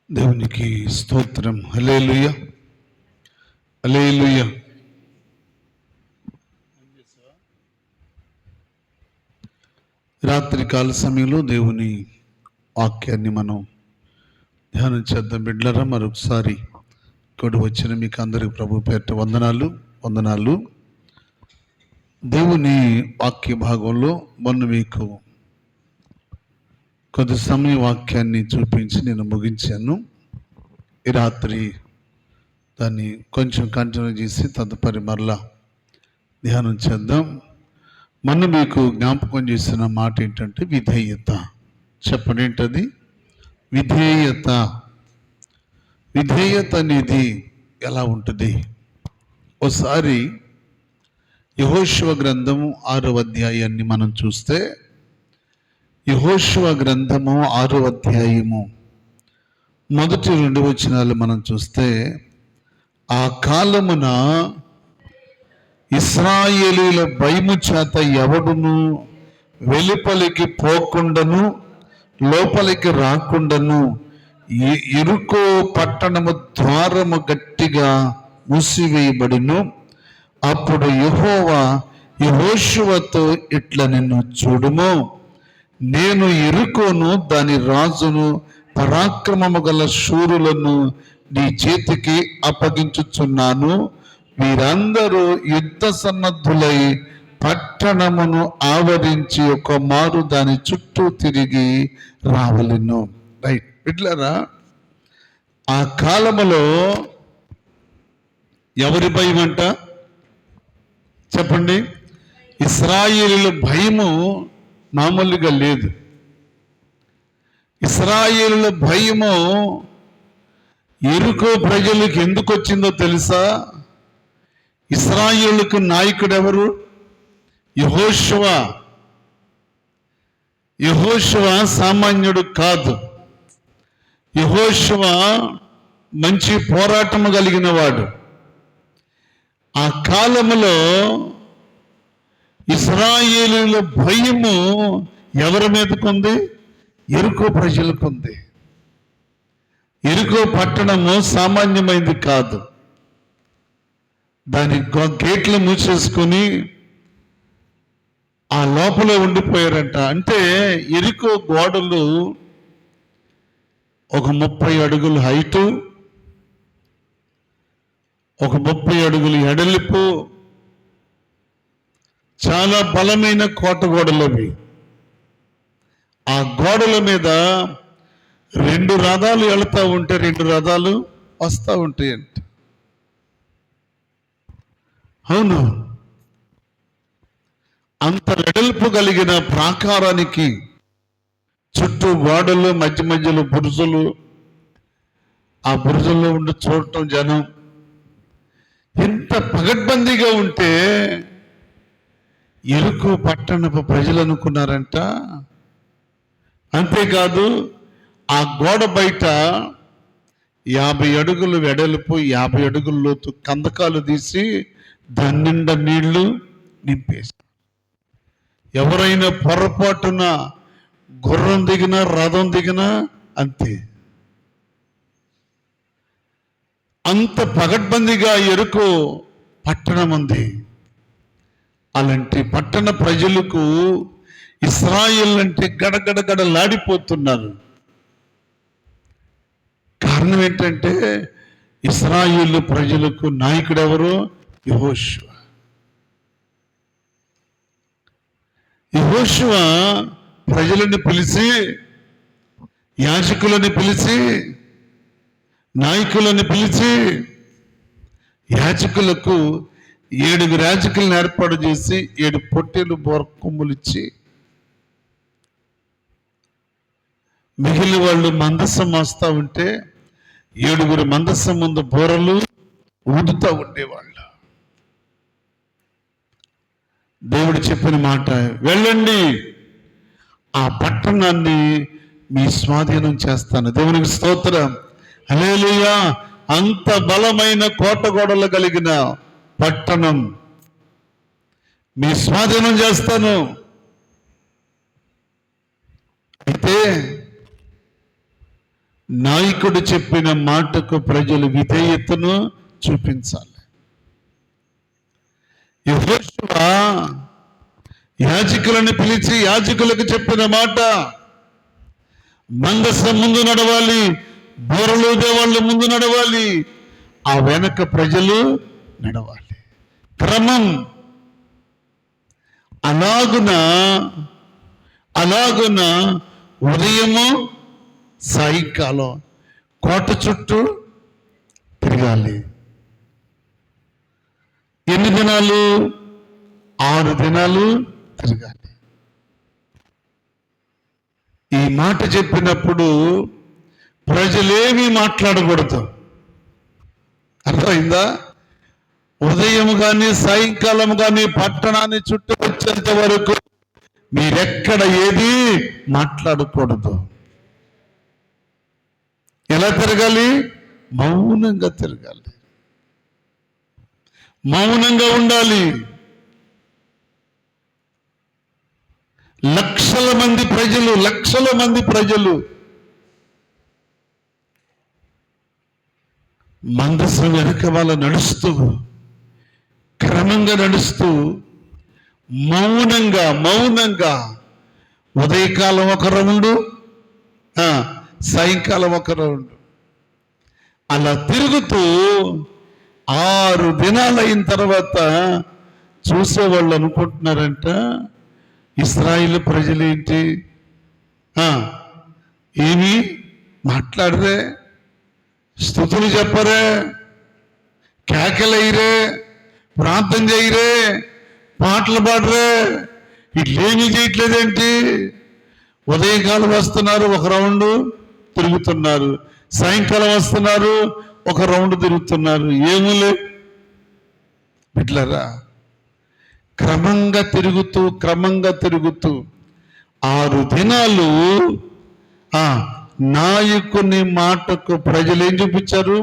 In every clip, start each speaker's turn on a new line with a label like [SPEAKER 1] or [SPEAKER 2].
[SPEAKER 1] దేవునికి స్తోత్రం. హల్లెలూయా, హల్లెలూయా. రాత్రి కాల సమయంలో దేవుని వాక్యాన్ని మనం ధ్యానం చేద్దాం. బిడ్డలారా, మరొకసారి ఇక్కడ వచ్చిన మీకు అందరికి ప్రభు పేరిట వందనాలు. దేవుని వాక్య భాగంలో మొన్న మీకు కొద్ది సమయ వాక్యాన్ని చూపించి నేను ముగించాను. ఈ రాత్రి దాన్ని కొంచెం కంటిన్యూ చేసి తదుపరి మరలా ధ్యానం చేద్దాం. మొన్న మీకు జ్ఞాపకం చేసిన మాట ఏంటంటే విధేయత. చెప్పండి, ఏంటది? విధేయత. విధేయత అనేది ఎలా ఉంటుంది? ఒకసారి యెహోషువ గ్రంథము 6వ అధ్యాయాన్ని మనం చూస్తే, యెహోషువ గ్రంథము 6వ అధ్యాయము మొదటి 2 వచనాలు మనం చూస్తే, ఆ కాలమున ఇశ్రాయేలీయుల భయము చేత ఎవడును వెలుపలికి పోకుండాను లోపలికి రాకుండాను యెరికో పట్టణము ద్వారము గట్టిగా మూసివేయబడిను. అప్పుడు యెహోవా యెహోషువతో ఇట్లా నిన్ను చూడుము, నేను యెరికోను దాని రాజును పరాక్రమము గల శూరులను నీ చేతికి అప్పగించుచున్నాను. వీరందరూ యుద్ధ సన్నద్ధులై పట్టణమును ఆవరించి ఒక మారు దాని చుట్టూ తిరిగి రావలెను. రైట్ బిడ్డలారా, ఆ కాలములో ఎవరి భయం అంట? చెప్పండి. ఇశ్రాయేలీయుల భయము మామూలుగా లేదు. ఇశ్రాయేలీయుల భయము యెరికో ప్రజలకు ఎందుకు వచ్చిందో తెలుసా? ఇశ్రాయేలుకు నాయకుడు ఎవరు? యెహోషువ. యెహోషువ సామాన్యుడు కాదు. యెహోషువ మంచి పోరాటము కలిగిన వాడు. ఆ కాలములో ఇశ్రాయేలీయుల భయము ఎవరి మీదకుంది? యెరికో ప్రజలకుంది. యెరికో పట్టణము సామాన్యమైంది కాదు. దాని గేట్లు మూసేసుకుని ఆ లోపల ఉండిపోయారంట. అంటే యెరికో గోడలు ఒక 30 అడుగులు హైటు, ఒక 30 అడుగులు ఎడలిపు, చాలా బలమైన కోట గోడలు అవి. ఆ గోడల మీద 2 రథాలు వెళుతూ ఉంటే 2 రథాలు వస్తూ ఉంటాయంట. అవును, అంత వెడల్పు కలిగిన ప్రాకారానికి చుట్టూ గోడలు, మధ్యలో బురుజులు. ఆ బురుజుల్లో ఉండి చూడటం జనం ఎంత పగడ్బందీగా ఉంటే యెరికో పట్టణపు ప్రజలు అనుకున్నారంట. అంతేకాదు, ఆ గోడ బయట 50 అడుగులు వెడల్పు, 50 అడుగుల లోతు కందకాలు తీసి దాని నిండా నీళ్లు నింపేసి, ఎవరైనా పొరపాటున గుర్రం దిగినా రథం దిగినా అంతే. అంత పగడ్బందీగా యెరికో పట్టణం ఉంది. అలాంటి పట్టణ ప్రజలకు ఇశ్రాయేల్ అంటే గడగడగడలాడిపోతున్నారు. కారణం ఏంటంటే ఇశ్రాయేలు ప్రజలకు నాయకుడు ఎవరు? యెహోషువ. యెహోషువ ప్రజలను పిలిచి, యాజకులను పిలిచి, నాయకులను పిలిచి, యాజకులకు 7 యాజకులను ఏర్పాటు చేసి 7 పొట్టేలు బొరకొమ్ములు ఇచ్చి, మిగిలిన వాళ్ళు మందసం మోస్తా ఉంటే 7 మందసం ముందు బోరలు ఊదుతూ ఉండేవాళ్ళు. దేవుడు చెప్పిన మాట, వెళ్ళండి, ఆ పట్టణాన్ని మీ స్వాధీనం చేస్తాను. దేవునికి స్తోత్రం. హల్లెలూయా. అంత బలమైన కోట గోడలు కలిగిన పట్టణం మీ స్వాధీనం చేస్తాను. అయితే నాయకుడు చెప్పిన మాటకు ప్రజలు విధేయతను చూపించాలి. యెహోషువ యాజకులను పిలిచి యాజకులకు చెప్పిన మాట, మందసం ముందు నడవాలి, బోరలు దేవాళ్ళు ముందు నడవాలి, ఆ వెనక ప్రజలు నడవాలి. క్రమం. అలాగున ఉదయము సాయంకాలం కోట చుట్టూ తిరగాలి. ఎన్ని దినాలు? 6 దినాలు తిరగాలి. ఈ మాట చెప్పినప్పుడు ప్రజలేమీ మాట్లాడకూడదు. అర్థమైందా? ఉదయం కానీ సాయంకాలం కానీ పట్టణాన్ని చుట్టూ వచ్చేంత వరకు మీరెక్కడ ఏది మాట్లాడకూడదు. ఎలా తిరగాలి? మౌనంగా తిరగాలి, మౌనంగా ఉండాలి. లక్షల మంది ప్రజలు మందసం వెనక వాళ్ళ నడుస్తూ, క్రమంగా నడుస్తూ, మౌనంగా ఉదయకాలం ఒక రౌండు, సాయంకాలం ఒక రౌండు, అలా తిరుగుతూ 6 దినాలు అయిన తర్వాత చూసేవాళ్ళు అనుకుంటున్నారంట, ఇశ్రాయేలు ప్రజలేంటి ఏమీ మాట్లాడరే, స్తుతులు చెప్పరే, కేకలయ్యరే, ప్రార్థన చేయరే, పాటలు పాడరే, ఇట్లేమీ చేయట్లేదేంటి? ఉదయకాలం వస్తున్నారు, ఒక రౌండ్ తిరుగుతున్నారు, సాయంకాలం వస్తున్నారు, ఒక రౌండ్ తిరుగుతున్నారు. ఏములే బిడ్డలారా, క్రమంగా తిరుగుతూ 6 దినాలు నాయకుని మాటకు ప్రజలు ఏం చూపించారు?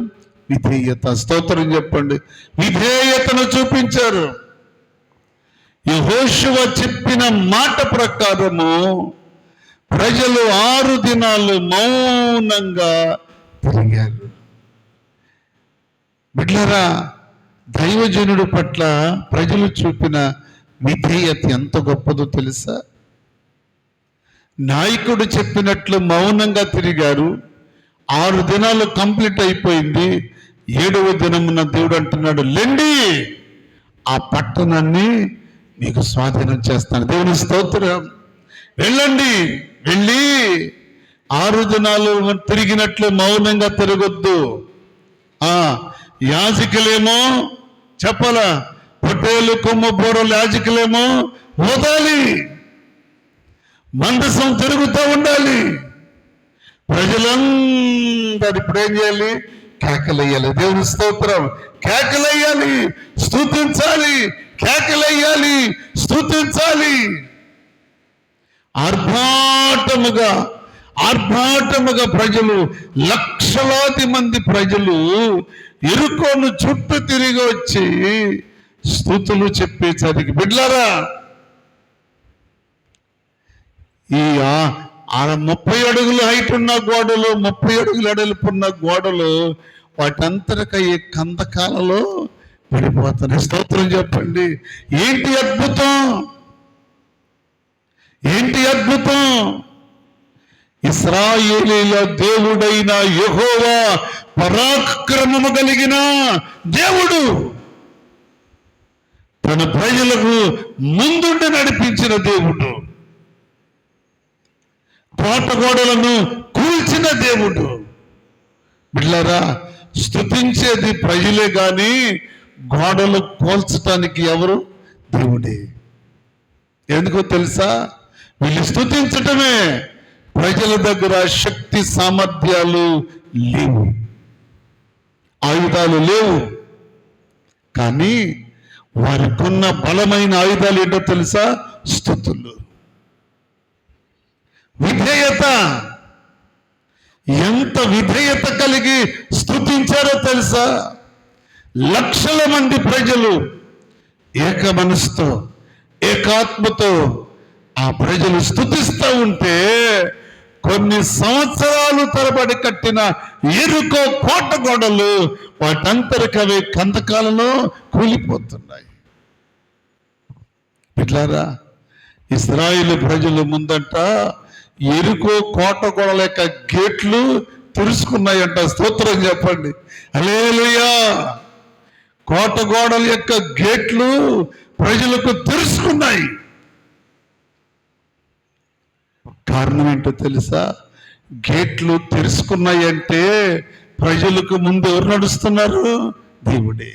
[SPEAKER 1] విధేయత. స్తోత్రం చెప్పండి. విధేయతను చూపించారు. యెహోషువ చెప్పిన మాట ప్రకారము ప్రజలు 6 దినాలు మౌనంగా తిరిగారు. బిడ్డలారా, దైవజనుడు పట్ల ప్రజలు చూపిన విధేయత ఎంత గొప్పదో తెలుసా? నాయకుడు చెప్పినట్లు మౌనంగా తిరిగారు. 6 దినాలు కంప్లీట్ అయిపోయింది. 7వ దినమున దేవుడు అంటున్నాడు, లెండి, ఆ పట్టణాన్ని మీకు స్వాధీనం చేస్తాను. దేవుని స్తోత్రం. వెళ్ళండి, వెళ్ళి 6 దినాలు తిరిగినట్లు మౌనంగా తిరగొద్దు. యాజకులేమో చెప్పాలా, పొట్టేలు కొమ్ము బోరలు యాజకులేమో ఓదాలి, మందసం తిరుగుతూ ఉండాలి. ప్రజలందరూ ఇప్పుడు ఏం చేయాలి? కేకలయ్యాలి. దేవుని స్తోత్రం. కేకలయ్యాలి, స్తుతించాలి, కేకలయ్యాలి, స్తుతించాలి. ఆర్భాటముగా ప్రజలు, లక్షలాది మంది ప్రజలు ఎరుకోను చుట్టూ తిరిగి వచ్చి స్తుతులు చెప్పేసరికి బిడ్డలారా, ఈ 30 అడుగులు హైట్ ఉన్న గోడలు, 30 అడుగులు ఎడల్పున్న గోడలు వాటంతటికి ఈ కందకాలలో పడిపోతున్నాయి. స్తోత్రం చెప్పండి. ఏంటి అద్భుతం? ఇశ్రాయేలీల దేవుడైన యెహోవా పరాక్రమము కలిగిన దేవుడు, తన ప్రజలకు ముందుండి నడిపించిన దేవుడు, కోటగోడలను కూల్చిన దేవుడు. బిడ్డలారా, స్తుతించేది ప్రజలే గాని గోడలు కూల్చటానికి ఎవరు? దేవుడే. ఎందుకో తెలుసా? వీళ్ళు స్తుతించటమే. ప్రజల దగ్గర శక్తి సామర్థ్యాలు లేవు, ఆయుధాలు లేవు. కానీ వారికున్న బలమైన ఆయుధాలు ఏంటో తెలుసా? స్తుతులు, విధేయత. ఎంత విధేయత కలిగి స్తుతించారో తెలుసా? లక్షల మంది ప్రజలు ఏక మనసుతో, ఏకాత్మతో ఆ ప్రజలు స్తుతిస్తూ ఉంటే కొన్ని సంవత్సరాలు తరబడి కట్టిన ఎరుకో కోట గోడలు వాటంతరికవే కందకాలలో కూలిపోతున్నాయి. ఇట్లారా ఇశ్రాయేలు ప్రజల ముందంట ఎరుకో కోట గోడల యొక్క గేట్లు తెరుచుకున్నాయంట. స్తోత్రం చెప్పండి, హల్లెలూయా. కోట గోడల యొక్క గేట్లు ప్రజలకు తెరుచుకున్నాయి. కారణం ఏంటో తెలుసా? గేట్లు తెరుచుకున్నాయి అంటే ప్రజలకు ముందు ఎవరు నడుస్తున్నారు? దేవుడే.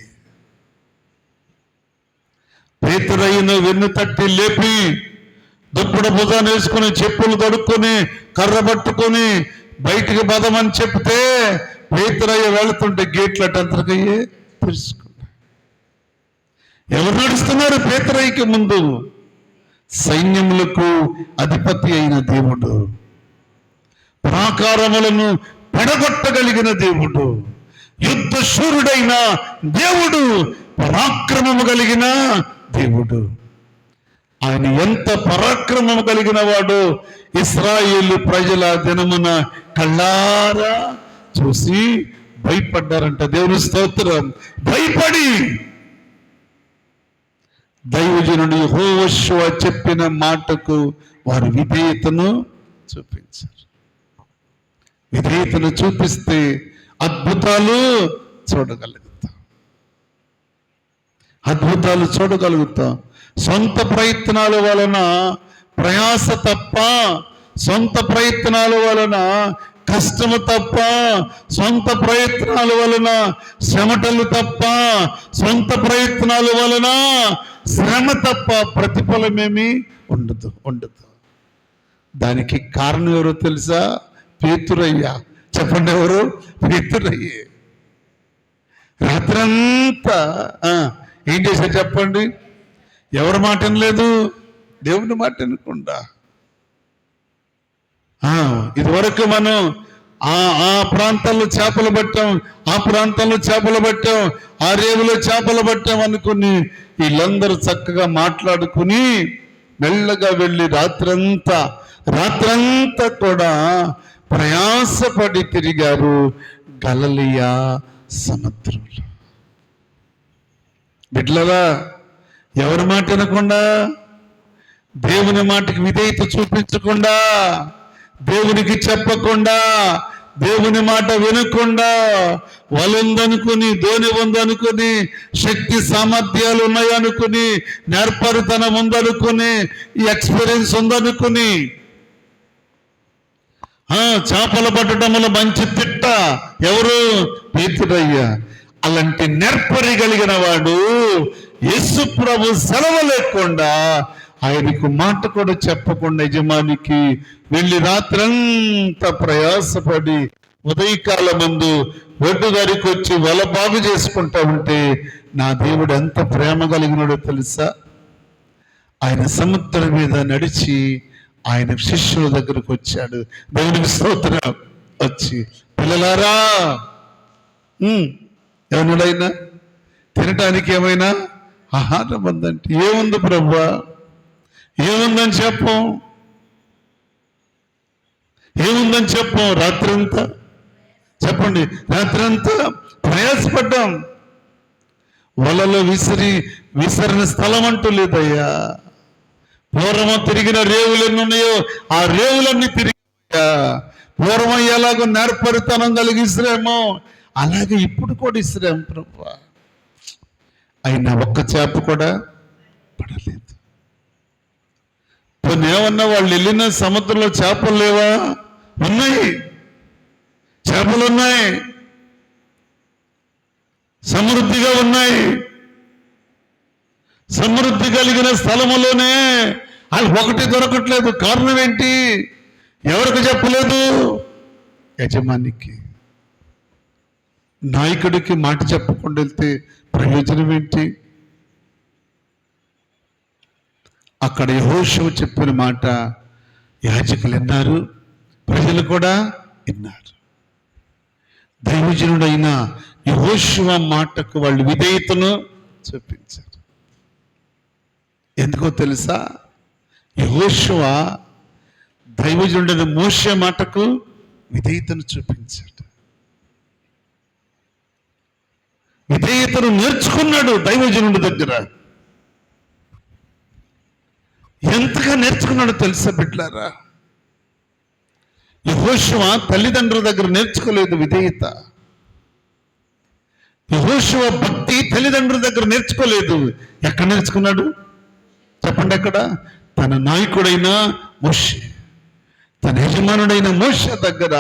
[SPEAKER 1] పేతురయ్యను వెన్ను తట్టి లేపి దుప్పుడు భుజాన్ని వేసుకుని చెప్పులు తడుక్కొని కర్ర పట్టుకొని బయటికి బదమని చెప్తే పేతురయ్య వెళుతుంటే గేట్లు అటంతరకయ్యే తెరుచుకున్నాయి. ఎవరు నడుస్తున్నారు పేతురయ్యకి ముందు? సైన్యములకు అధిపతి అయిన దేవుడు, ప్రాకారములను పడగొట్టగలిగిన దేవుడు, యుద్ధ శూరుడైన దేవుడు, పరాక్రమము కలిగిన దేవుడు. ఆయన ఎంత పరాక్రమము కలిగిన వాడు ఇశ్రాయేలు ప్రజల దినమున కళ్ళారా చూసి భయపడ్డారంట. దేవుని స్తోత్రం. భయపడి దైవజనుడు యెహోషువ చెప్పిన మాటకు వారు విధేయతను చూపించారు. విధేయతను చూపిస్తే అద్భుతాలు చూడగలుగుతాం. అద్భుతాలు చూడగలుగుతాం. సొంత ప్రయత్నాల వలన ప్రయాస తప్ప, సొంత ప్రయత్నాల వలన కష్టము తప్ప, సొంత ప్రయత్నాల వలన శ్రమటలు తప్ప, సొంత ప్రయత్నాల వలన శ్రమ తప్ప ప్రతిఫలమేమి ఉండదు. దానికి కారణం ఎవరో తెలుసా? పేతురయ్య. చెప్పండి, ఎవరు? పేతురయ్యే. రాత్రంతా ఏం చేశారు చెప్పండి? ఎవరి మాట వినలేదు, దేవుని మాట వినకుండా. ఇదివరకు మనం ఆ ప్రాంతాల్లో చేపలు పట్టాం, ఆ ప్రాంతంలో చేపలు పట్టాం, ఆ రేవులో చేపలు పట్టాం అనుకుని వీళ్ళందరూ చక్కగా మాట్లాడుకుని మెల్లగా వెళ్ళి రాత్రంతా కూడా ప్రయాసపడి తిరిగారు గలిలయ సముద్రంలో. బిడ్డలారా, ఎవరి మాట వినకుండా, దేవుని మాటకి విధేయత చూపించకుండా, దేవునికి చెప్పకుండా, దేవుని మాట వినకుండా, వలుందనుకుని, ధోని ఉందనుకుని, శక్తి సామర్థ్యాలు ఉన్నాయనుకుని, నేర్పరితనం ఉందనుకుని, ఈ ఎక్స్పీరియన్స్ ఉందనుకుని, చేపలు పట్టడంలో మంచి తిట్ట ఎవరు? పేతురయ్య. అలాంటి నేర్పరి కలిగిన వాడు యేసు ప్రభు సెలవు లేకుండా, ఆయనకు మాట కూడా చెప్పకుండా యజమానికి వెళ్ళి రాత్రంతా ప్రయాసపడి ఉదయకాల ముందు ఒడ్డు గారికి వచ్చి వల బాగు చేసుకుంటా ఉంటే నా దేవుడు ఎంత ప్రేమ కలిగినాడో తెలుసా? ఆయన సముద్రం మీద నడిచి ఆయన శిష్యుల దగ్గరకు వచ్చాడు. దేవునికి స్తోత్రం. వచ్చి, పిల్లలారా, ఏమన్నాడైనా? తినటానికి ఏమైనా ఆహారం ఉందంటే, ఏముంది ప్రభువా? ఏముందని చెప్పం, ఏముందని చెప్పం. రాత్రంతా చెప్పండి, రాత్రంతా ప్రయాసపడ్డాం. వలలో విసరిన స్థలం అంటూ లేదయ్యా. పూర్వం తిరిగిన రేవులు ఎన్ని ఉన్నాయో ఆ రేవులన్నీ తిరిగా. పూర్వం ఎలాగో నేర్పరితనం కలిగి ఇసిరేమో అలాగే ఇప్పుడు కూడా ఇసిరాం ప్రభువా. అయినా ఒక్క చేప కూడా పడలేదు. కొన్ని ఏమన్నా వాళ్ళు వెళ్ళిన సముద్రంలో చేపలు లేవా? ఉన్నాయి, చేపలు ఉన్నాయి, సమృద్ధిగా ఉన్నాయి. సమృద్ధి కలిగిన స్థలములోనే అది ఒకటి దొరకట్లేదు. కారణం ఏంటి? ఎవరికి చెప్పలేదు? యజమానికి, నాయకుడికి మాట చెప్పకుండా వెళ్తే ప్రయోజనం ఏంటి? అక్కడ యెహోషువ చెప్పిన మాట యాజకులు విన్నారు, ప్రజలు కూడా విన్నారు. దైవజనుడైన యెహోషువ మాటకు వాళ్ళు విధేయతను చూపించారు. ఎందుకో తెలుసా? యెహోషువ దైవజనుడైన మోషే మాటకు విధేయతను చూపించాడు. విధేయతను నేర్చుకున్నాడు దైవజనుడి దగ్గర. ఎంతగా నేర్చుకున్నాడో తెలుసా బిడ్డలారా? యెహోషువ తల్లిదండ్రుల దగ్గర నేర్చుకోలేదు విధేయత. యెహోషువ భక్తి తల్లిదండ్రుల దగ్గర నేర్చుకోలేదు. ఎక్కడ నేర్చుకున్నాడు చెప్పండి? ఎక్కడ? తన నాయకుడైన మోషే, తన యజమానుడైన మోషే దగ్గర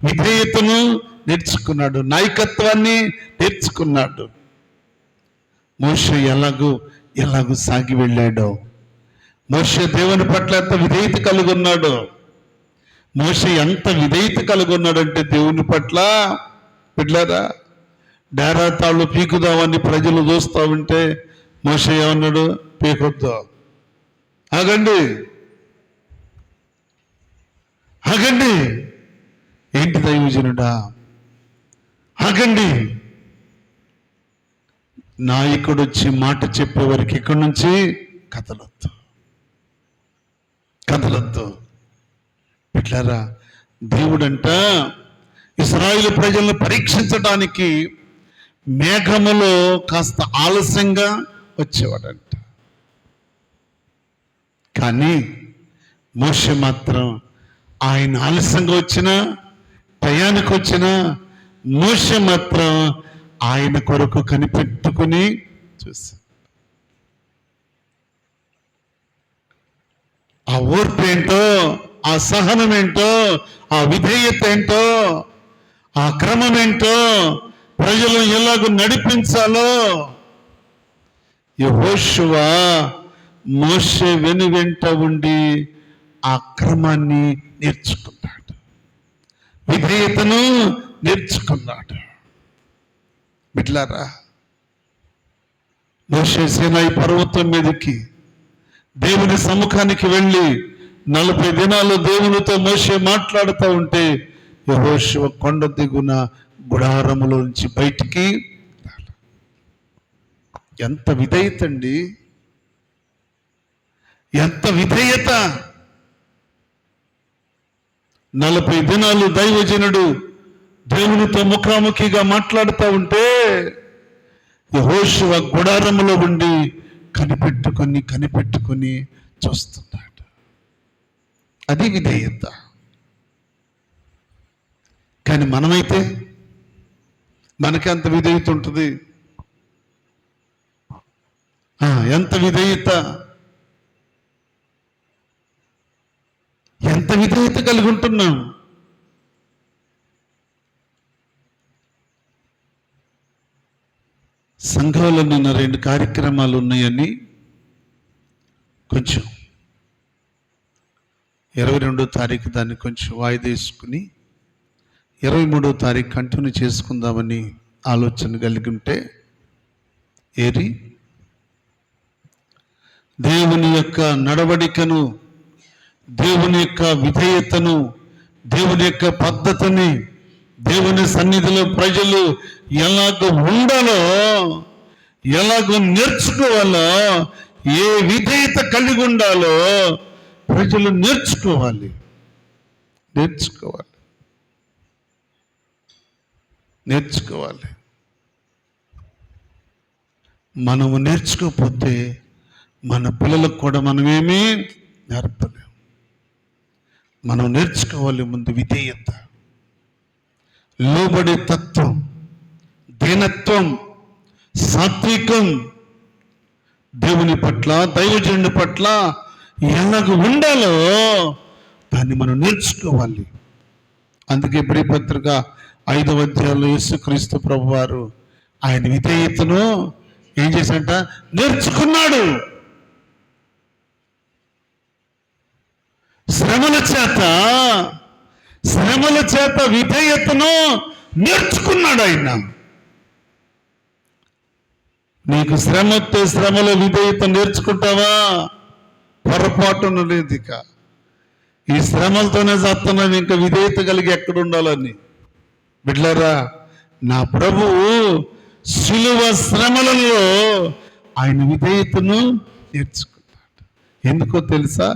[SPEAKER 1] విధేయతను నేర్చుకున్నాడు, నాయకత్వాన్ని నేర్చుకున్నాడు. మోషే ఎలాగూ సాగి వెళ్ళాడో, మోషే దేవుని పట్ల ఎంత విధేయత కలిగి ఉన్నాడో, మోషే ఎంత విధేయత కలిగి ఉన్నాడంటే దేవుని పట్ల బిడ్డలారా, డేరా తాళ్ళు పీకుదామని ప్రజలు చూస్తూ ఉంటే మోషే ఏమన్నాడు? పీకొద్దు, ఆగండి. ఏంటి దైవజనుడా? ఆగండి. నాయకుడు వచ్చి మాట చెప్పే వరకు ఇక్కడి నుంచి కదలొద్దు. ఇట్లారా దేవుడంట ఇశ్రాయేలు ప్రజలను పరీక్షించడానికి మేఘములో కాస్త ఆలస్యంగా వచ్చేవాడంట. కానీ మోషే మాత్రం ఆయన ఆలస్యంగా వచ్చినా టయానికి వచ్చినా మోషే మాత్రం ఆయన కొరకు కనిపెట్టుకుని చూశాడు. ఆ ఓర్పు ఏంటో, ఆ సహనం ఏంటో, ఆ విధేయత ఏంటో, ఆ క్రమం ఏంటో, ప్రజలను ఎలాగో నడిపించాలో యెహోషువ మోషే వెనువెంట ఉండి ఆ క్రమాన్ని నేర్చుకున్నాడు, విధేయతను నేర్చుకున్నాడు. బిడ్డలారా, మోషే సీనాయి పర్వతం మీదకి దేవుని సముఖానికి వెళ్ళి 40 దినాలు దేవునితో మోషే మాట్లాడుతూ ఉంటే యెహోషువ కొండ దిగున గుడారములో నుంచి బయటికి ఎంత విధేయత అండి! ఎంత విధేయత! 40 దినాలు దైవజనుడు దేవునితో ముఖాముఖిగా మాట్లాడుతూ ఉంటే యెహోషువ గుడారములో ఉండి కనిపెట్టుకొని చూస్తున్నాడు. అది విధేయత. కానీ మనమైతే మనకి అంత విధేయత ఉంటుంది? ఎంత విధేయత కలిగి ఉంటున్నాం? సంఘంలో నిన్న 2 కార్యక్రమాలు ఉన్నాయని కొంచెం 22వ తారీఖు దాన్ని కొంచెం వాయిదా వేసుకుని 23వ తారీఖు కంటిన్యూ చేసుకుందామని ఆలోచన కలిగి ఉంటే దేవుని యొక్క నడవడికను, దేవుని యొక్క విధేయతను, దేవుని యొక్క పద్ధతిని, దేవుని సన్నిధిలో ప్రజలు ఎలాగో ఉండాలో, ఎలాగో నేర్చుకోవాలో, ఏ విధేయత కలిగి ఉండాలో ప్రజలు నేర్చుకోవాలి. మనము నేర్చుకోకపోతే మన పిల్లలకు కూడా మనమేమీ నేర్పలేము. మనం నేర్చుకోవాలి ముందు విధేయత, లోబడే తత్వం, దీనత్వం, సాత్వికం, దేవుని పట్ల దైవజనుడి పట్ల ఎలాగ ఉండాలో దాన్ని మనం నేర్చుకోవాలి. అందుకే ఇబ్రీ పత్రిక 5వ అధ్యాయంలో యేసుక్రీస్తు ప్రభువారు ఆయన విధేయతను ఏం చేశాడంట? నేర్చుకున్నాడు. శ్రమల చేత విధేయతను నేర్చుకున్నాడు ఆయన. నీకు శ్రమ వస్తే శ్రమలో విధేయత నేర్చుకుంటావా? పొరపాటున లేదు. ఇక ఈ శ్రమలతోనే చేస్తున్నావు, ఇంకా విధేయత కలిగి ఎక్కడ ఉండాలని. బిడ్డలారా, నా ప్రభువు శిలువ శ్రమలలో ఆయన విధేయతను నేర్చుకున్నాడు. ఎందుకో తెలుసా?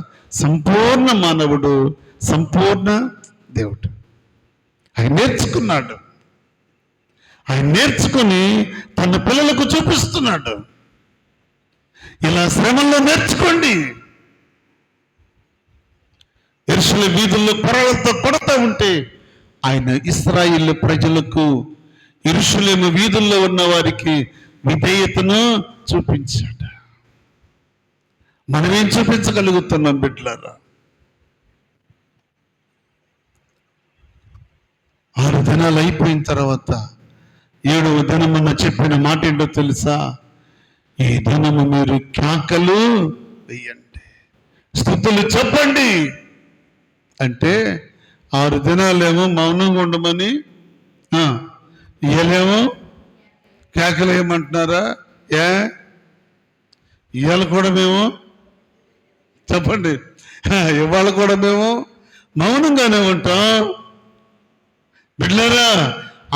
[SPEAKER 1] సంపూర్ణ మానవుడు, సంపూర్ణ దేవుడు. ఆయన నేర్చుకున్నాడు. ఆయన నేర్చుకుని తన పిల్లలకు చూపిస్తున్నాడు. ఇలా శ్రమల్లో నేర్చుకోండి. యెరూషలేము వీధుల్లో కొరలతో కొడతా ఉంటే ఆయన ఇశ్రాయేలు ప్రజలకు, యెరూషలేము వీధుల్లో ఉన్న వారికి విధేయతను చూపించాడు. మనమేం చూపించగలుగుతున్నాం బిడ్డలారా? 6 దినాలు అయిపోయిన తర్వాత 7వ దినమున చెప్పిన మాట ఏంటో తెలుసా? ఈ దినము మీరు కేకలు వేయండి, స్తుతులు చెప్పండి. అంటే 6 దినాలేమో మౌనంగా ఉండమని, ఇయ్యలేమో కేకలు వేయమంటున్నారా? ఇవాళ కూడా మేము చెప్పండి, ఇవాళ కూడా మేము మౌనంగానే ఉంటాం. బిడ్డలారా,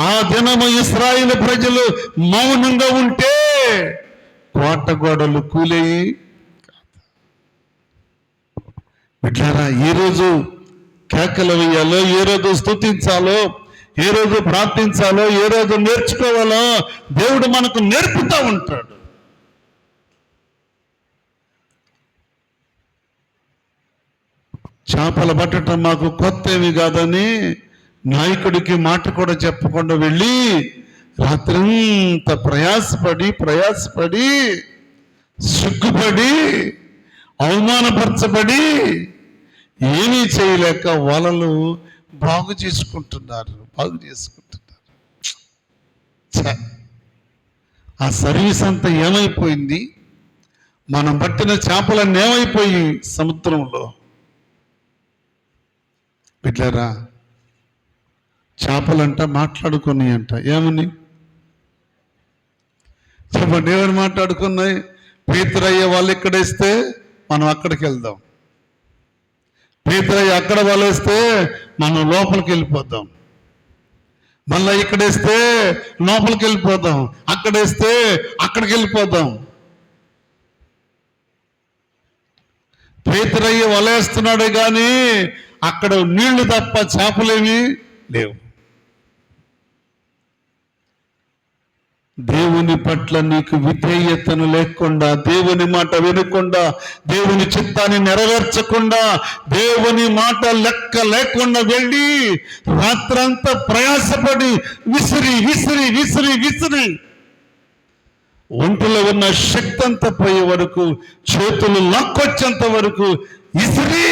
[SPEAKER 1] ఆ దినము ఇశ్రాయేలు ప్రజలు మౌనంగా ఉంటే కోట గోడలు కూలేయి. బిడ్డలారా, ఏ రోజు కేకలు వేయాలో, ఏ రోజు స్తుతించాలో, ఏ రోజు ప్రార్థించాలో, ఏ రోజు నేర్చుకోవాలో దేవుడు మనకు నేర్పుతూ ఉంటాడు. చేపలు పట్టడం మాకు కొత్త ఏమి కాదని నాయకుడికి మాట కూడా చెప్పకుండా వెళ్ళి రాత్రంతా ప్రయాసపడి సిగ్గుపడి అవమానపరచబడి ఏమీ చేయలేక వలలు బాగు చేసుకుంటున్నారు. ఆ సర్వీస్ అంతా ఏమైపోయింది? మనం పట్టిన చేపలన్నీ ఏమైపోయి సముద్రంలో. బిడ్డలారా, చేపలంట మాట్లాడుకుని అంట. ఏమని చెప్పండి? ఏమని మాట్లాడుకున్నాయి? పేతురయ్య వాళ్ళు ఇక్కడేస్తే మనం అక్కడికి వెళ్దాం, పేతురయ్య అక్కడ వాళ్ళేస్తే మనం లోపలికి వెళ్ళిపోదాం, మళ్ళీ ఇక్కడేస్తే లోపలికి వెళ్ళిపోదాం, అక్కడేస్తే అక్కడికి వెళ్ళిపోదాం. పేతురయ్య వలేస్తున్నాడే కానీ అక్కడ నీళ్లు తప్ప చేపలేమి లేవు. దేవుని పట్ల నీకు విధేయతను లేకుండా, దేవుని మాట వినకుండా, దేవుని చిత్తాన్ని నెరవేర్చకుండా, దేవుని మాట లెక్క లేకుండా వెళ్ళి రాత్రంతా ప్రయాసపడి విసిరి ఒంటిలో ఉన్న శక్తి అంతా పోయే వరకు, చేతులు లాక్కొచ్చేంత వరకు విసిరి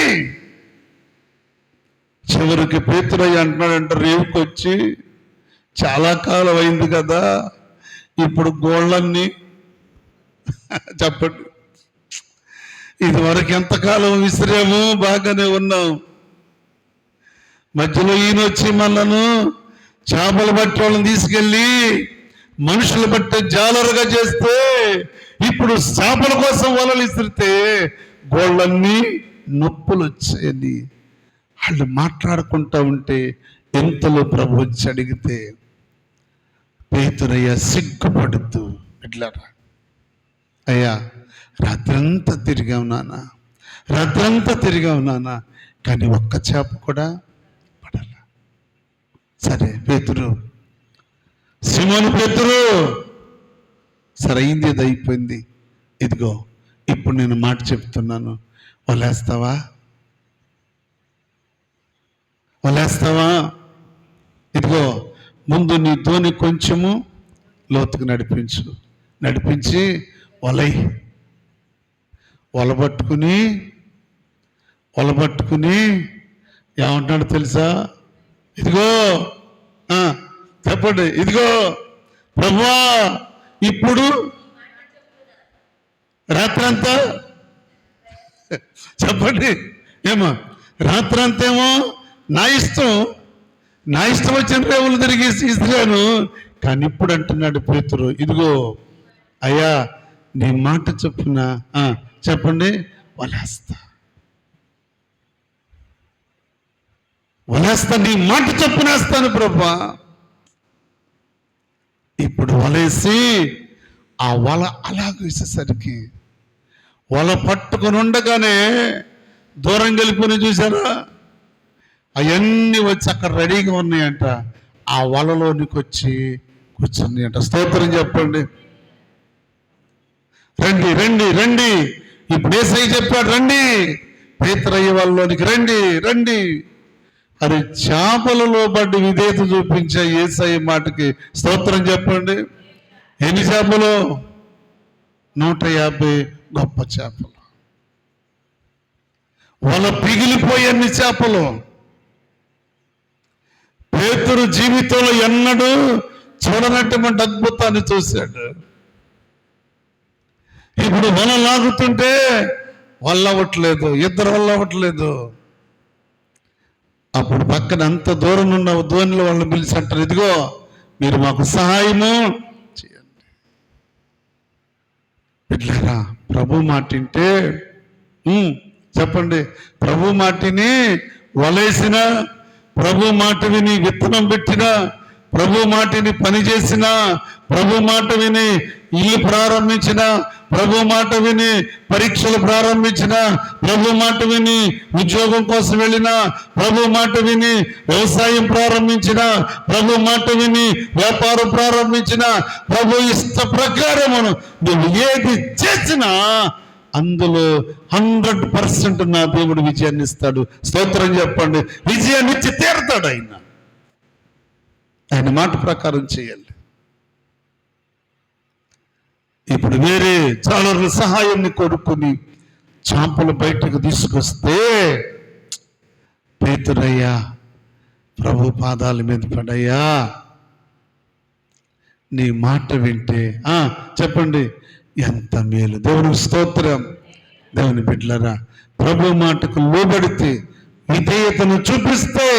[SPEAKER 1] చివరికి పేతురయ్య అంటున్నాడంట, రేవుకొచ్చి చాలా కాలం అయింది కదా, ఇప్పుడు గోళ్ళన్నీ చెప్పండి, ఇదివరకు ఎంతకాలం విసిరాము, బాగానే ఉన్నాం, మధ్యలో ఈయన వచ్చి మనను చేపలు పట్టే వాళ్ళని తీసుకెళ్ళి మనుషులు బట్టే జాలరుగా చేస్తే, ఇప్పుడు చేపల కోసం వలలు విసిరితే గోళ్ళన్నీ నొప్పులు వచ్చాయని వాళ్ళు మాట్లాడుకుంటా ఉంటే ఎంతలో ప్రభు వచ్చి అడిగితే పేతురయ్య సిగ్గుపడుతూ, బిడ్డలారా, అయ్యా రాత్రంతా తిరిగావు నాన్న, కానీ ఒక్క చేప కూడా పడాల. సరే పేతురు, సిమోను పేతురు, సరే అయింది, ఇది అయిపోయింది, ఇదిగో ఇప్పుడు నేను మాట చెప్తున్నాను, వలేస్తావా? ఇదిగో ముందు నీ ధోని కొంచెము లోతుకు నడిపించి వలబట్టుకుని ఏమంటున్నాడు తెలుసా? ఇదిగో చెప్పండి, ఇదిగో ప్రభువా, ఇప్పుడు రాత్రంతా చెప్పండి, ఏమో రాత్రంతేమో నా ఇష్టం వచ్చిన రేవులు తిరిగి ఇసిరాను, కానీ ఇప్పుడు అంటున్నాడు పేతురు, ఇదిగో అయ్యా నీ మాట చొప్పున చెప్పండి వలేస్తా, నీ మాట చొప్పునేస్తాను ప్రభా. ఇప్పుడు వలేసి ఆ వల అలాగ వేసేసరికి వల పట్టుకుని ఉండగానే దూరం వెళ్ళిపోయి చూసారా, అవన్నీ వచ్చి అక్కడ రెడీగా ఉన్నాయంట. ఆ వలలోనికి వచ్చి కూర్చుని అంట. స్తోత్రం చెప్పండి. రండి రండి రండి, ఇప్పుడు యేసయ్య చెప్పాడు, రండి పేతురయ్య వాళ్ళలోనికి రండి రండి. అది చేపలలో పడ్డి విధేయత చూపించే యేసయ్య మాటకి స్తోత్రం చెప్పండి. ఎన్ని చేపలు? 150 గొప్ప చేపలు. వాళ్ళ పిగిలిపోయే అన్ని చేపలు. పేతురు జీవితంలో ఎన్నడూ చూడనటువంటి అద్భుతాన్ని చూశాడు. ఇప్పుడు వల లాగుతుంటే వల్ల అవ్వట్లేదు, ఇద్దరు వల్ల అవ్వట్లేదు. అప్పుడు పక్కన అంత దూరం ఉన్న ధోనిలో వాళ్ళని పిలిచి అంటారు, ఇదిగో మీరు మాకు సహాయము చేయండి. ఇట్లారా ప్రభు మాటింటే చెప్పండి. ప్రభు మాటిని వలేసిన, ప్రభు మాట విని విత్తనం పెట్టిన, ప్రభు మాటిని పని చేసిన, ప్రభు మాట విని ఇల్లు ప్రారంభించిన, ప్రభు మాట విని పరీక్షలు ప్రారంభించిన, ప్రభు మాట విని ఉద్యోగం కోసం వెళ్ళిన, ప్రభు మాట విని వ్యవసాయం ప్రారంభించిన, ప్రభు మాట విని వ్యాపారం ప్రారంభించిన, ప్రభు ఇష్ట ప్రకారమును నువ్వు ఏది చేసినా అందులో 100% నా దేవుడు విజయాన్ని ఇస్తాడు. స్తోత్రం చెప్పండి. విజయాన్ని ఇచ్చి తీరుతాడు ఆయన. ఆయన మాట ప్రకారం చేయాలి. ఇప్పుడు వేరే చాలా సహాయాన్ని కోరుకుని చేపలు బయటకు తీసుకొస్తే పేతురయ్యా ప్రభు పాదాల మీద పడయ్యా, నీ మాట వింటే చెప్పండి ఎంత మేలు. దేవునికి స్తోత్రం. దేవుని బిడ్డలారా, ప్రభు మాటకు లోబడితే, విధేయతను చూపిస్తే,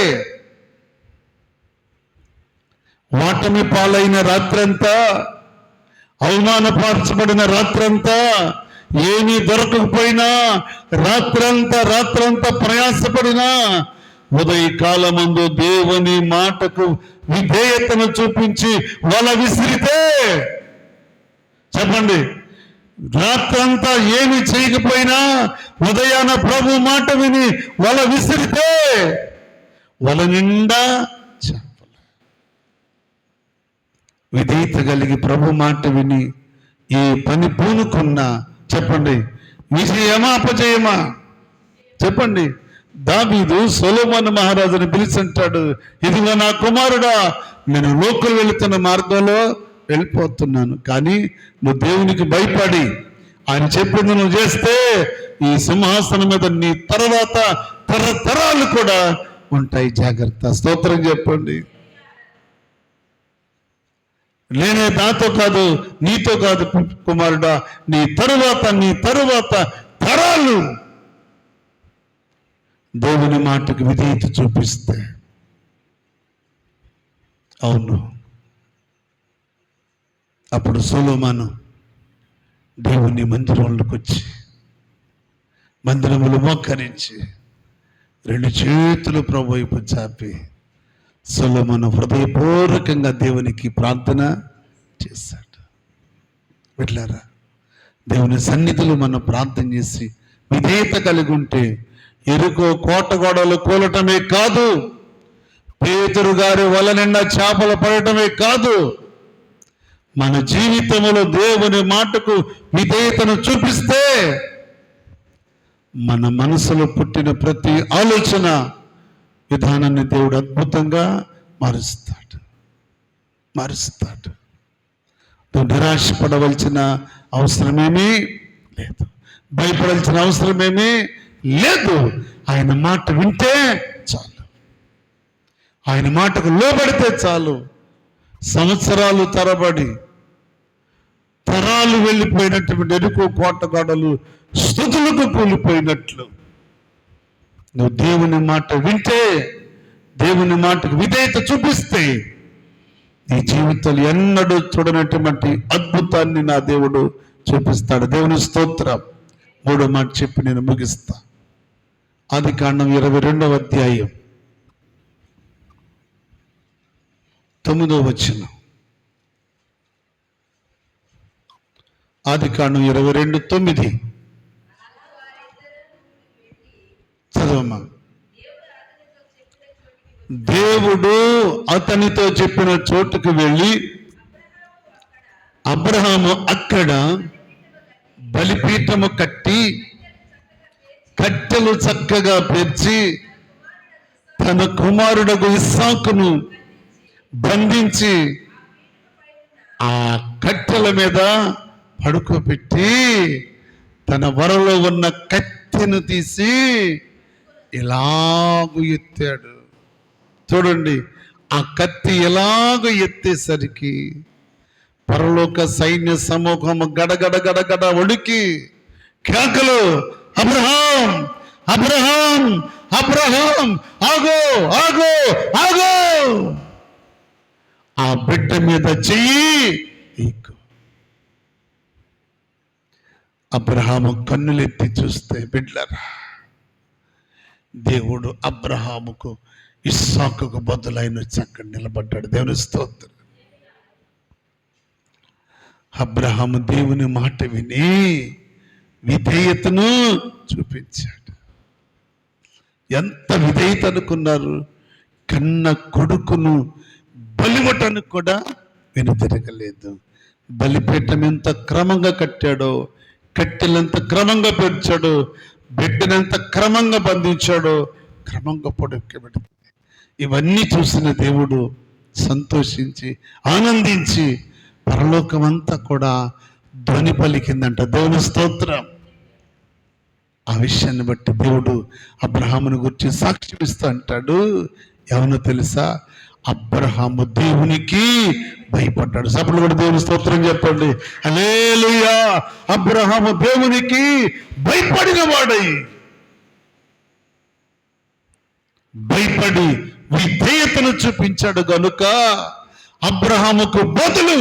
[SPEAKER 1] వాటమి పాలైన రాత్రంతా, అవమానపరచబడిన రాత్రంతా, ఏమీ దొరకకపోయినా రాత్రంతా ప్రయాసపడినా ఉదయకాలమందు దేవుని మాటకు విధేయతను చూపించి వల విసిరితే, చెప్పండి, రాత్రంతా ఏమి చేయకపోయినా ఉదయాన ప్రభు మాట విని వల విసిరితే వల నిండా చేపలు. విధేయత కలిగి ప్రభు మాట విని ఈ పని పూనుకున్నా, చెప్పండి, విజయమా అపజయమా? చెప్పండి. దావీదు సొలొమోను మహారాజుని పిలిచింటాడు, ఇదిగో నా కుమారుడా, నేను లోకలు వెళుతున్న మార్గంలో వెళ్ళిపోతున్నాను, కానీ నువ్వు దేవునికి భయపడి ఆయన చెప్పింది నువ్వు చేస్తే ఈ సింహాసనం మీద నీ తర్వాత తరతరాలు కూడా ఉంటాయి, జాగ్రత్త. స్తోత్రం చెప్పండి. నేనే నాతో కాదు, నీతో కాదు కుమారుడా, నీ తరువాత తరాలు దేవుని మాటకు విధేయత చూపిస్తే. అవును, అప్పుడు సొలొమోను దేవుని మందిరంలోకి వచ్చి మందిరములు మోకరించి 2 చేతులు ప్రభు వైపు చాపి సొలొమోను హృదయపూర్వకంగా దేవునికి ప్రార్థన చేశాడు. వెళ్ళారా, దేవుని సన్నిధిలో మనం ప్రార్థన చేసి విధేయత కలిగి ఉంటే ఎరుకో కోట గోడలు కూలటమే కాదు, పేతురు గారి వల నిండా చేపలు పడటమే కాదు, మన జీవితంలో దేవుని మాటకు విధేయతను చూపిస్తే మన మనసులో పుట్టిన ప్రతి ఆలోచన విధానాన్ని దేవుడు అద్భుతంగా మారుస్తాడు. నువ్వు నిరాశపడవలసిన అవసరమేమీ లేదు, భయపడాల్సిన అవసరమేమీ లేదు. ఆయన మాట వింటే చాలు, ఆయన మాటకు లోబడితే చాలు. సంవత్సరాలు తరబడి తరాలు వెళ్ళిపోయినటువంటి ఎరుకు కోటగాడలు స్తుతులకు కూలిపోయినట్లు నువ్వు దేవుని మాట వింటే, దేవుని మాటకు విధేయత చూపిస్తే నీ జీవితంలో ఎన్నడూ చూడనటువంటి అద్భుతాన్ని నా దేవుడు చూపిస్తాడు. దేవుని స్తోత్రం. 3వ మాట చెప్పి నేను ముగిస్తా. ఆదికాండం 22వ అధ్యాయం 9వ వచనం. ఆదికాండం 22:9 చదవమ్మా. దేవుడు అతనితో చెప్పిన చోటుకు వెళ్ళి అబ్రహాము అక్కడ బలిపీఠము కట్టి కట్టెలు చక్కగా పేర్చి తన కుమారుడకు ఇస్సాకును బంధించి ఆ కట్టెల మీద పడుకోబెట్టి తన వరలో ఉన్న కత్తెను తీసి ఇలాగూ ఎత్తాడు. చూడండి, ఆ కత్తి ఎలాగో ఎత్తేసరికి పరలోక సైన్య సమూహము గడగడ గడగడ వణికి కేకలు, అబ్రహాం అబ్రహాం అబ్రహాం ఆగో ఆగో ఆగో, ఆ బిడ్డ మీద చెయ్యి ఈకు. అబ్రహాము కన్నులెత్తి చూస్తే బిడ్డలారా, దేవుడు అబ్రహాముకు ఇస్సాకుకు బదులైన వచ్చి అక్కడ నిలబడ్డాడు. దేవుని స్తోత్రం. అబ్రహాము దేవుని మాట విని విధేయతను చూపించాడు. ఎంత విధేయత అనుకున్నారు? కన్న కొడుకును బలివటానికి కూడా వెనుతిరగలేదు. బలిపీఠం ఎంత క్రమంగా కట్టాడో, కట్టెలంత క్రమంగా పెంచాడో, బిడ్డనంత క్రమంగా బంధించాడో, క్రమంగా పొడెక్కబెడుతుంది. ఇవన్నీ చూసిన దేవుడు సంతోషించి ఆనందించి పరలోకమంతా కూడా ధ్వని పలికిందంట. దేవుని స్తోత్రం. ఆ విషయాన్ని బట్టి దేవుడు అబ్రహామును గురించి సాక్ష్యం ఇస్తూ అంటాడు. ఎవనో తెలుసా? అబ్రహాము దేవునికి భయపడ్డాడు. సభలు కూడా దేవుని స్తోత్రం చెప్పండి. హల్లెలూయా. అబ్రహాము దేవునికి భయపడిన వాడై, భయపడి విధేయతను చూపించాడు గనుక అబ్రహాముకు బదులు,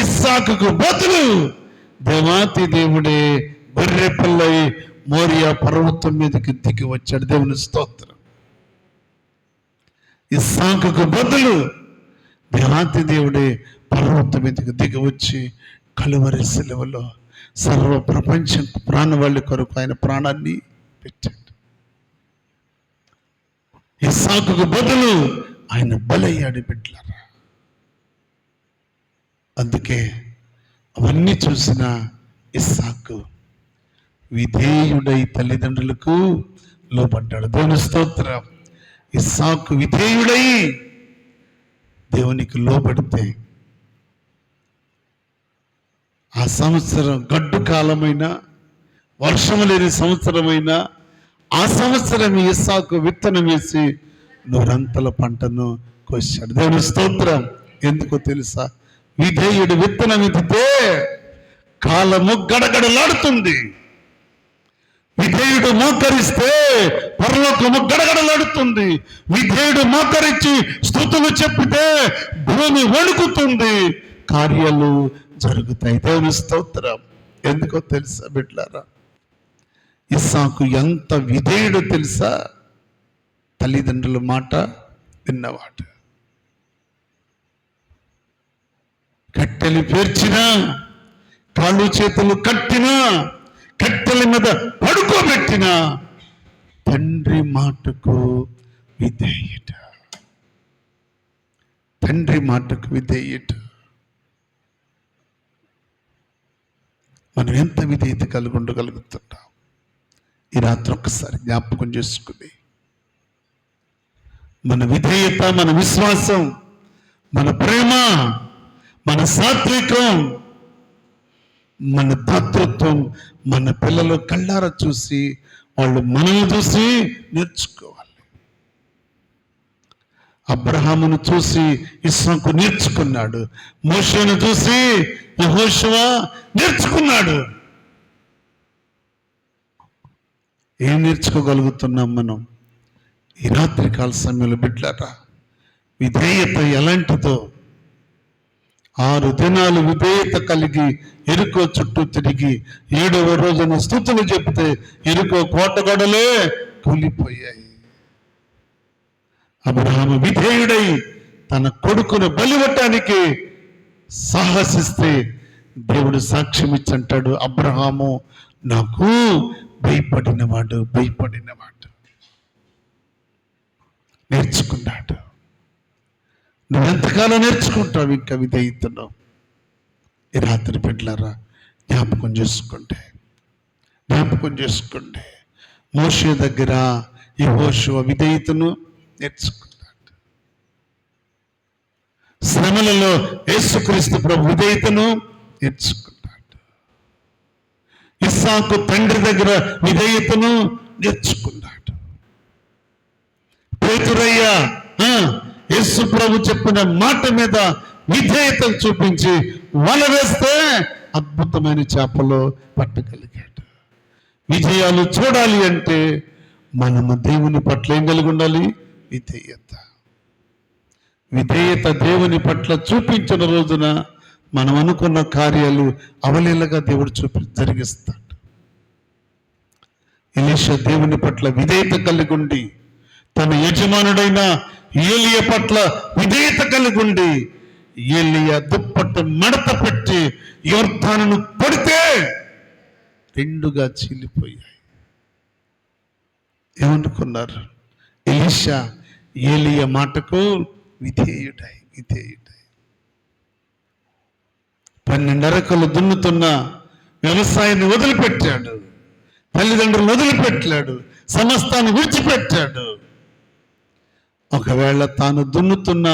[SPEAKER 1] ఇస్సాకుకు బదులు దేవాతి దేవుడే గొర్రె పిల్లై మోరియా పర్వతం మీదకి దిగి వచ్చాడు. దేవుని స్తోత్రం. ఇస్సాకుకు బదులు దేవాతి దేవుడే పర్వతం మీదకి దిగి వచ్చి కలువరి శిలువలో సర్వ ప్రపంచం ప్రాణవాళ్ళ కొరకు ఆయన ప్రాణాన్ని పెట్టాడు. ఇస్సాకుకు బదులు ఆయన బలయ్యాడు బిడ్డలారా. అందుకే అవన్నీ చూసిన ఇస్సాకు విధేయుడై తల్లిదండ్రులకు లోబడ్డాడు. దేవుని స్తోత్రం. ఇస్సాకు విధేయుడై దేవునికి లోబడితే ఆ సంవత్సరం గడ్డు కాలమైన, వర్షము లేని సంవత్సరమైన ఆ సంవత్సరం ఇస్సాకు విత్తనం వేసి 100 పంటను కోసాడు. దేవుని స్తోత్రం. ఎందుకో తెలుసా? విధేయుడు విత్తనం ఎత్తితే కాలము గడగడలాడుతుంది. విధేయుడు మోకరిస్తే పరలోకము గడగడలాడుతుంది. విధేయుడు మోకరించి స్తుతులు చెప్పితే భూమి వణుకుతుంది, కార్యాలు జరుగుతాయి. దేవుని స్తోత్రం. ఎందుకో తెలుసా బిడ్డలారా? ఇస్సాకు ఎంత విధేయుడో తెలుసా? తల్లిదండ్రుల మాట విన్నవాడు. కట్టెలు పేర్చినా, కాళ్ళు చేతులు కట్టినా, కట్టెల మీద పడుకోబెట్టినా తండ్రి మాటకు విధేయుట. తండ్రి మాటకు విధేయుట. మనం ఎంత విధేయత కలిగి ఉండగలుగుతున్నాం? ఈ రాత్రి ఒక్కసారి జ్ఞాపకం చేసుకుని మన విధేయత, మన విశ్వాసం, మన ప్రేమ, మన సాత్వికం, మన దాతృత్వం మన పిల్లలు కళ్ళారా చూసి, వాళ్ళు మనల్ని చూసి నేర్చుకోవాలి. అబ్రహామును చూసి ఇస్సాకు నేర్చుకున్నాడు. మోషేను చూసి యెహోషువ నేర్చుకున్నాడు. ఏం నేర్చుకోగలుగుతున్నాం మనం ఈ రాత్రి కాల సమయంలో బిడ్డలారా? విధేయత ఎలాంటిదో 6 దినాలు విధేయత కలిగి ఎరుకో చుట్టూ తిరిగి 7వ రోజున స్తుతులు చెప్తే ఎరుకో కోటగొడలే కూలిపోయాయి. అబ్రహాము విధేయుడై తన కొడుకును బలివటానికి సాహసిస్తే దేవుడు సాక్ష్యం ఇచ్చంటాడు, అబ్రహాము నాకు భయపడినవాడు. నేర్చుకున్నాడు. నువ్వెంతకాలం నేర్చుకుంటావు ఇంకా విధేయతను? ఈ రాత్రి బిడ్డలారా జ్ఞాపకం చేసుకోండి. మోషే దగ్గర యెహోషువ విధేయతను నేర్చుకున్నాడు. శ్రమలలో యేసుక్రీస్తు ప్రభు విధేయతను నేర్చుకున్నాడు. ఇస్సాకు తండ్రి దగ్గర విధేయతను నేర్చుకున్నాడు. పేతురయ్య యేసు ప్రభు చెప్పిన మాట మీద విధేయత చూపించి వల వేస్తే అద్భుతమైన చేపలు పట్టగలిగాడు. విజయాలు చూడాలి అంటే మనము దేవుని పట్ల ఏం కలిగి ఉండాలి? విధేయత దేవుని పట్ల చూపించిన రోజున మనం అనుకున్న కార్యాలు అవలీలగా దేవుడు జరిగిస్తాడు. ఎలీషా దేవుని పట్ల విధేయత కలిగి ఉండి తన యజమానుడైన ఏలియా పట్ల విధేయత కలిగి ఉండి ఏలియా దుప్పట్టు మడత పెట్టి యొర్దానును కొడితే రెండుగా చీలిపోయాయి. ఏమనుకున్నారు? ఎలీషా ఏలియా మాటకు విధేయుడై 12 అరకలు దున్నుతున్న వ్యవసాయాన్ని వదిలిపెట్టాడు, తల్లిదండ్రులను వదిలిపెట్టాడు, సమస్తాన్ని విడిచిపెట్టాడు. ఒకవేళ తాను దున్నుతున్న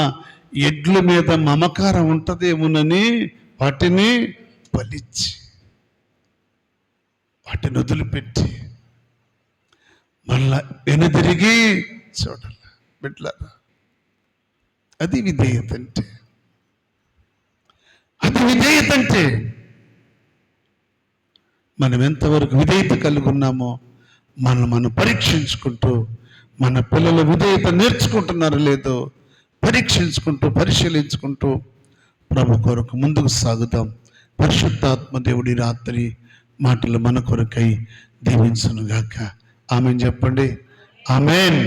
[SPEAKER 1] ఎడ్ల మీద మమకారం ఉంటదేమోనని వాటిని బలిచ్చి వాటిని వదిలిపెట్టి మళ్ళా వెనుదిరిగి చూడాలి. బిడ్డలారా, అది విధేయత అంటే. మనం ఎంతవరకు విధేయత కలిగి ఉన్నామో మనం పరీక్షించుకుంటూ, మన పిల్లలు విధేయత నేర్చుకుంటున్నారో లేదో పరిశీలించుకుంటూ ప్రభు కొరకు ముందుకు సాగుదాం. పరిశుద్ధాత్మ దేవుడి రాత్రి మాటలు మన కొరకై దీవించునుగాక. ఆమెన్ చెప్పండి. ఆమెన్.